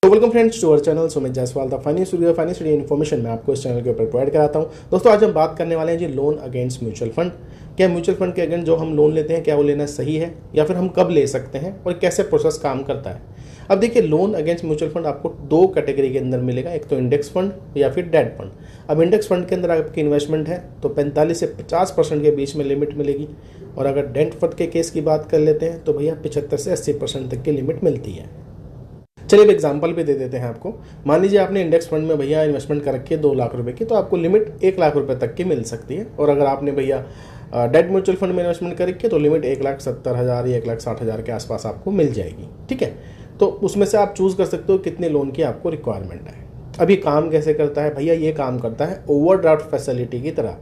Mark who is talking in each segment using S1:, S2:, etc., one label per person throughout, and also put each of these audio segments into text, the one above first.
S1: तो welcome friends to our channel Sumit Jaiswal the financial information मैं आपको इस चैनल के ऊपर प्रोवाइड कराता हूं। दोस्तों आज हम बात करने वाले हैं जी लोन अगेंस्ट म्यूचुअल फंड। क्या म्यूचुअल फंड के अगेंस्ट जो हम लोन लेते हैं क्या वो लेना सही है या फिर हम कब ले सकते हैं और कैसे प्रोसेस काम करता है। अब देखिए लोन अगेंस्ट म्यूचुअल फंड आपको दो कैटेगरी के अंदर मिलेगा, एक तो इंडेक्स फंड या फिर डेट फंड। अब इंडेक्स फंड के अंदर आपकी इन्वेस्टमेंट है तो 45 से 50% के बीच में लिमिट मिलेगी, और अगर डेट फंड के केस की बात कर लेते हैं तो भैया 75 से 80% तक की लिमिट मिलती है। चलिए अब एग्जांपल भी दे देते हैं आपको। मान लीजिए आपने इंडेक्स फंड में भैया इन्वेस्टमेंट कर रखी है 2 लाख रुपए की, तो आपको लिमिट 1 लाख रुपए तक की मिल सकती है। और अगर आपने भैया डेट म्यूचुअल फंड में इन्वेस्टमेंट कर रखी है तो लिमिट 1,70,000 या 1,60,000 के आसपास आपको मिल जाएगी। ठीक है, तो उसमें से आप चूज़ कर सकते हो कितने लोन की आपको रिक्वायरमेंट है। अभी काम कैसे करता है भैया, ये काम करता है ओवरड्राफ्ट फैसिलिटी की तरह।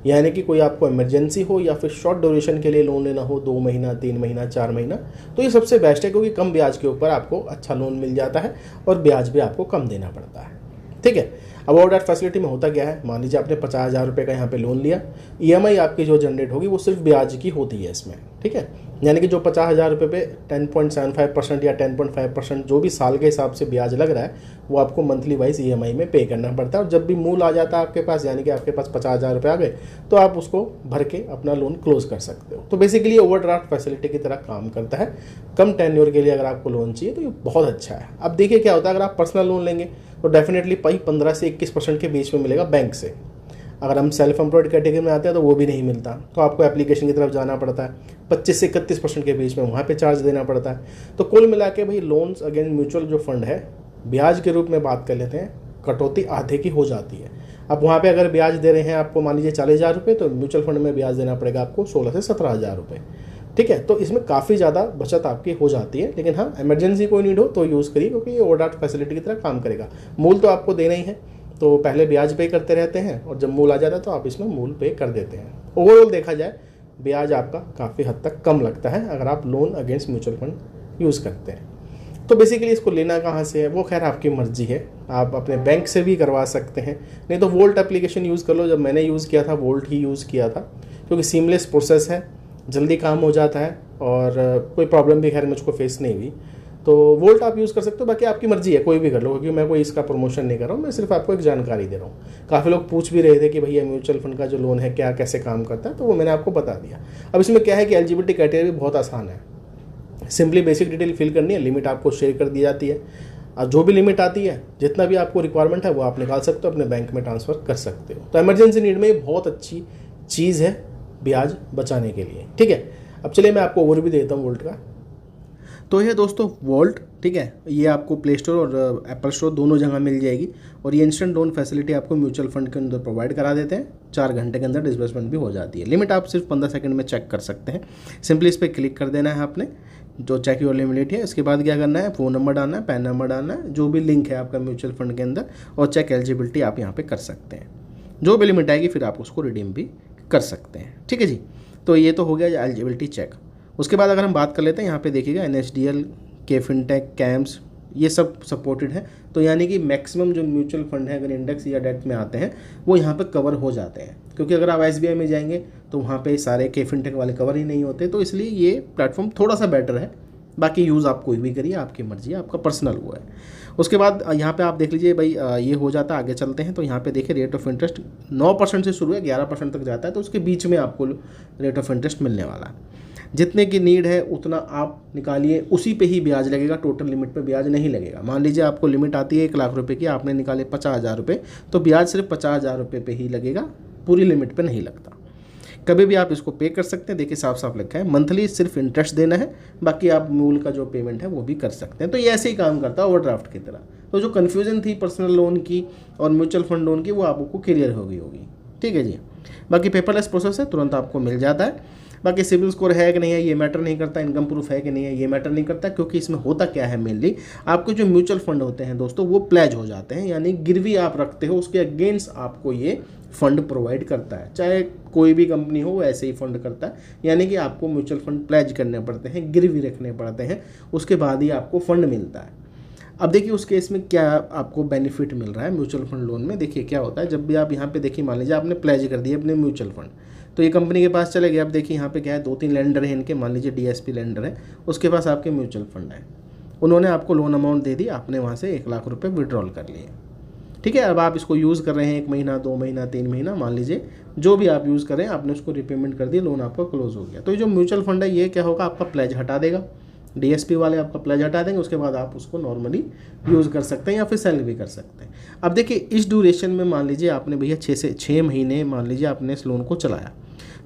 S1: यानी कि कोई आपको इमरजेंसी हो या फिर शॉर्ट ड्यूरेशन के लिए लोन लेना हो, 2 महीना 3 महीना 4 महीना, तो ये सबसे बेस्ट है क्योंकि कम ब्याज के ऊपर आपको अच्छा लोन मिल जाता है और ब्याज भी आपको कम देना पड़ता है। ठीक है, अब ओवरड्राफ्ट फैसिलिटी में होता क्या है, मान लीजिए आपने 50,000 रुपये का यहाँ पे लोन लिया, ईएमआई आपकी जो जनरेट होगी वो सिर्फ ब्याज की होती है इसमें। ठीक है, यानी कि जो 50,000 रुपये पे 10.75% या 10.5% जो भी साल के हिसाब से ब्याज लग रहा है वो आपको मंथली वाइज ईएमआई में पे करना पड़ता है। और जब भी मूल आ जाता है आपके पास, यानी कि आपके पास 50,000 रुपये आ गए, तो आप उसको भर के अपना लोन क्लोज कर सकते हो। तो बेसिकली ओवरड्राफ्ट फैसिलिटी की तरह काम करता है। कम टेन्योर के लिए अगर आपको लोन चाहिए तो ये बहुत अच्छा है। अब देखिए क्या होता है, अगर आप पर्सनल लोन लेंगे तो डेफिनेटली 15 से 21% के बीच में मिलेगा बैंक से। अगर हम सेल्फ एम्प्लॉयड कैटेगरी में आते हैं तो वो भी नहीं मिलता, तो आपको एप्लीकेशन की तरफ जाना पड़ता है। 25 से 31% के बीच में वहाँ पे चार्ज देना पड़ता है। तो कुल मिला के भाई लोन्स अगेंस्ट म्यूचुअल जो फंड है, ब्याज के रूप में बात कर लेते हैं, कटौती आधे की हो जाती है। अब वहाँ पे अगर ब्याज दे रहे हैं आपको मान लीजिए 40,000 रुपये, तो म्यूचुअल फंड में ब्याज देना पड़ेगा आपको 16 से 17,000 रुपये। ठीक है, तो इसमें काफ़ी ज़्यादा बचत आपकी हो जाती है। लेकिन हाँ, इमरजेंसी कोई नीड हो तो यूज़ करिए क्योंकि ये ओवरड्राफ्ट फैसिलिटी की तरह काम करेगा। मूल तो आपको देना ही है, तो पहले ब्याज पे करते रहते हैं और जब मूल आ जाता है तो आप इसमें मूल पे कर देते हैं। ओवरऑल देखा जाए ब्याज आपका काफ़ी हद तक कम लगता है अगर आप loan against mutual fund use करते हैं। तो बेसिकली इसको लेना कहाँ से है वो खैर आपकी मर्जी है, आप अपने बैंक से भी करवा सकते हैं, नहीं तो वोल्ट एप्लीकेशन यूज़ कर लो। जब मैंने यूज़ किया था वोल्ट ही यूज़ किया था क्योंकि सीमलेस प्रोसेस है, जल्दी काम हो जाता है और कोई प्रॉब्लम भी खैर मुझको फेस नहीं हुई। तो वोल्ट आप यूज़ कर सकते हो, बाकी आपकी मर्जी है, कोई भी कर लो, क्योंकि मैं कोई इसका प्रमोशन नहीं कर रहा हूँ, मैं सिर्फ आपको एक जानकारी दे रहा हूँ। काफ़ी लोग पूछ भी रहे थे कि भैया म्यूचुअल फंड का जो लोन है क्या कैसे काम करता है, तो वो मैंने आपको बता दिया। अब इसमें क्या है कि एलिजिबिलिटी क्राइटेरिया भी बहुत आसान है, सिंपली बेसिक डिटेल फिल करनी है, लिमिट आपको शेयर कर दी जाती है, और जो भी लिमिट आती है जितना भी आपको रिक्वायरमेंट है वो आप निकाल सकते हो, अपने बैंक में ट्रांसफ़र कर सकते हो। तो इमरजेंसी नीड में ये बहुत अच्छी चीज़ है ब्याज बचाने के लिए। ठीक है, अब चलिए मैं आपको ओवरव्यू देता हूँ वोल्ट का। तो ये दोस्तों वोल्ट, ठीक है, ये आपको प्ले स्टोर और एप्पल स्टोर दोनों जगह मिल जाएगी। और ये इंस्टेंट लोन फैसिलिटी आपको म्यूचुअल फंड के अंदर प्रोवाइड करा देते हैं। 4 घंटे के अंदर डिस्बर्समेंट भी हो जाती है। लिमिट आप सिर्फ 15 सेकंड में चेक कर सकते हैं। सिंपली इस पर क्लिक कर देना है आपने, जो चेक योर लिमिट है। इसके बाद क्या करना है, फ़ोन नंबर डालना है, पैन नंबर डालना है, जो भी लिंक है आपका म्यूचुअल फंड के अंदर, और चेक एलिजिबिलिटी आप यहाँ पर कर सकते हैं। जो भी लिमिट आएगी फिर आप उसको रिडीम भी कर सकते हैं। ठीक है जी, तो ये तो हो गया एलिजिबिलिटी चेक। उसके बाद अगर हम बात कर लेते हैं, यहाँ पे देखिएगा NSDL, के फिनटेक, कैम्स, ये सब सपोर्टेड है। तो यानी कि मैक्सिमम जो म्यूचुअल फंड है अगर इंडेक्स या डेट में आते हैं वो यहाँ पे कवर हो जाते हैं, क्योंकि अगर आप SBI में जाएंगे तो वहाँ पे सारे के फिनटेक वाले कवर ही नहीं होते। तो इसलिए ये प्लेटफॉर्म थोड़ा सा बेटर है। बाकी यूज़ आप कोई भी करिए, आपकी मर्जी है, आपका पर्सनल वो है। उसके बाद यहाँ पे आप देख लीजिए भाई, ये हो जाता है। आगे चलते हैं तो यहाँ पे देखिए रेट ऑफ इंटरेस्ट 9% से शुरू है, 11% तक जाता है। तो उसके बीच में आपको रेट ऑफ इंटरेस्ट मिलने वाला है। जितने की नीड है उतना आप निकालिए, उसी पे ही ब्याज लगेगा, टोटल लिमिट पे ब्याज नहीं लगेगा। मान लीजिए आपको लिमिट आती है 1 लाख रुपए की, आपने निकाले 50,000 रुपये, तो ब्याज सिर्फ 50,000 रुपये पे ही लगेगा, पूरी लिमिट पे नहीं लगता। कभी भी आप इसको पे कर सकते हैं। देखिए साफ साफ लिखा है मंथली सिर्फ इंटरेस्ट देना है, बाकी आप मूल का जो पेमेंट है वो भी कर सकते हैं। तो ये ऐसे ही काम करता है ओवरड्राफ्ट की तरह। तो जो कन्फ्यूजन थी पर्सनल लोन की और म्यूचुअल फंड लोन की वो आपको क्लियर हो गई होगी। ठीक है जी, बाकी पेपरलेस प्रोसेस है, तुरंत आपको मिल जाता है। बाकी सिविल स्कोर है कि नहीं है ये मैटर नहीं करता, इनकम प्रूफ है कि नहीं है ये मैटर नहीं करता, क्योंकि इसमें होता क्या है मेनली, आपके जो म्यूचुअल फंड होते हैं दोस्तों वो प्लेज हो जाते हैं, यानी गिरवी आप रखते हो, उसके अगेंस्ट आपको ये फंड प्रोवाइड करता है। चाहे कोई भी कंपनी हो वो ऐसे ही फंड करता है, यानी कि आपको म्यूचुअल फंड प्लेज करने पड़ते हैं, गिरवी रखने पड़ते हैं, उसके बाद ही आपको फंड मिलता है। अब देखिए उस केस में क्या आपको बेनिफिट मिल रहा है म्यूचुअल फंड लोन में। देखिए क्या होता है, जब भी आप यहाँ पे देखिए मान लीजिए आपने प्लेज कर दिया अपने म्यूचुअल फंड, तो ये कंपनी के पास चले गए। अब देखिए यहाँ पे क्या है, 2-3 लेंडर हैं इनके, मान लीजिए DSP लेंडर है, उसके पास आपके म्यूचुअल फंड है। उन्होंने आपको लोन अमाउंट दे दी, आपने वहाँ से 1 लाख रुपये विड्रॉल कर लिए। ठीक है, अब आप इसको यूज़ कर रहे हैं 1 महीना, 2 महीना, 3 महीना, मान लीजिए जो भी आप यूज़ कर रहे हैं, आपने उसको रिपेमेंट कर दिया, लोन आपका क्लोज हो गया। तो ये जो म्यूचुअल फंड है ये क्या होगा, आपका प्लेज हटा देगा, डीएसपी वाले आपका प्लेज हटा देंगे, उसके बाद आप उसको नॉर्मली यूज़ कर सकते हैं या फिर सेल भी कर सकते हैं। अब देखिए इस ड्यूरेशन में मान लीजिए आपने भैया 6 महीने मान लीजिए आपने इस लोन को चलाया,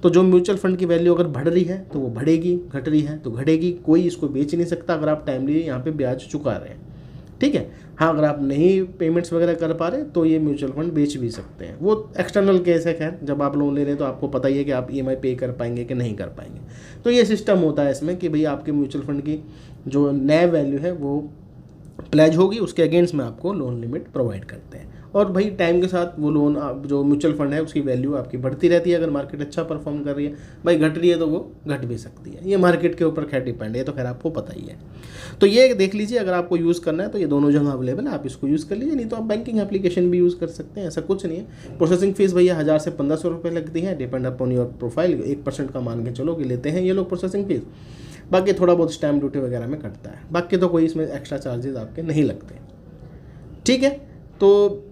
S1: तो जो म्यूचुअल फंड की वैल्यू अगर बढ़ रही है तो वो बढ़ेगी, घट रही है तो घटेगी, कोई इसको बेच नहीं सकता अगर आप टाइमली यहाँ पे ब्याज चुका रहे हैं। ठीक है, हाँ अगर आप नहीं पेमेंट्स वगैरह कर पा रहे तो ये म्यूचुअल फंड बेच भी सकते हैं, वो एक्सटर्नल केस है। खैर जब आप लोन ले रहे हैं तो आपको पता ही है कि आप ईएमआई पे कर पाएंगे कि नहीं कर पाएंगे। तो ये सिस्टम होता है इसमें कि भैया आपके म्यूचुअल फंड की जो नए वैल्यू है वो प्लेज होगी, उसके अगेंस्ट में आपको लोन लिमिट प्रोवाइड करते हैं। और भाई टाइम के साथ वो लोन जो म्यूचुअल फंड है उसकी वैल्यू आपकी बढ़ती रहती है। अगर मार्केट अच्छा परफॉर्म कर रही है, भाई घट रही है तो वो घट भी सकती है, ये मार्केट के ऊपर खैर डिपेंड है, तो खैर आपको पता ही है। तो ये देख लीजिए, अगर आपको यूज़ करना है तो ये दोनों जगह अवेलेबल है, आप इसको यूज़ कर लीजिए, नहीं तो आप बैंकिंग एप्लीकेशन भी यूज़ कर सकते हैं, ऐसा कुछ नहीं है। प्रोसेसिंग फीस भैया 1000 से 1500 रुपये लगती है, डिपेंड अपॉन योर प्रोफाइल। 1% का मान के चलो कि लेते हैं ये लोग प्रोसेसिंग फीस, बाकी थोड़ा बहुत स्टैम्प ड्यूटी वगैरह में कटता है, बाकी तो कोई इसमें एक्स्ट्रा चार्जेस आपके नहीं लगते। ठीक है, तो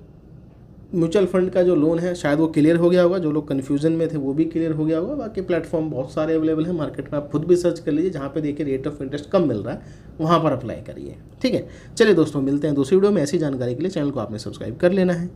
S1: म्यूचुअल फंड का जो लोन है शायद वो क्लियर हो गया होगा, जो लोग कन्फ्यूजन में थे वो भी क्लियर हो गया होगा। बाकी प्लेटफॉर्म बहुत सारे अवेलेबल हैं मार्केट में, आप खुद भी सर्च कर लीजिए, जहाँ पे देखिए रेट ऑफ इंटरेस्ट कम मिल रहा है वहाँ पर अप्लाई करिए। ठीक है, चलिए दोस्तों मिलते हैं दूसरी वीडियो में। ऐसी जानकारी के लिए चैनल को आपने सब्सक्राइब कर लेना है।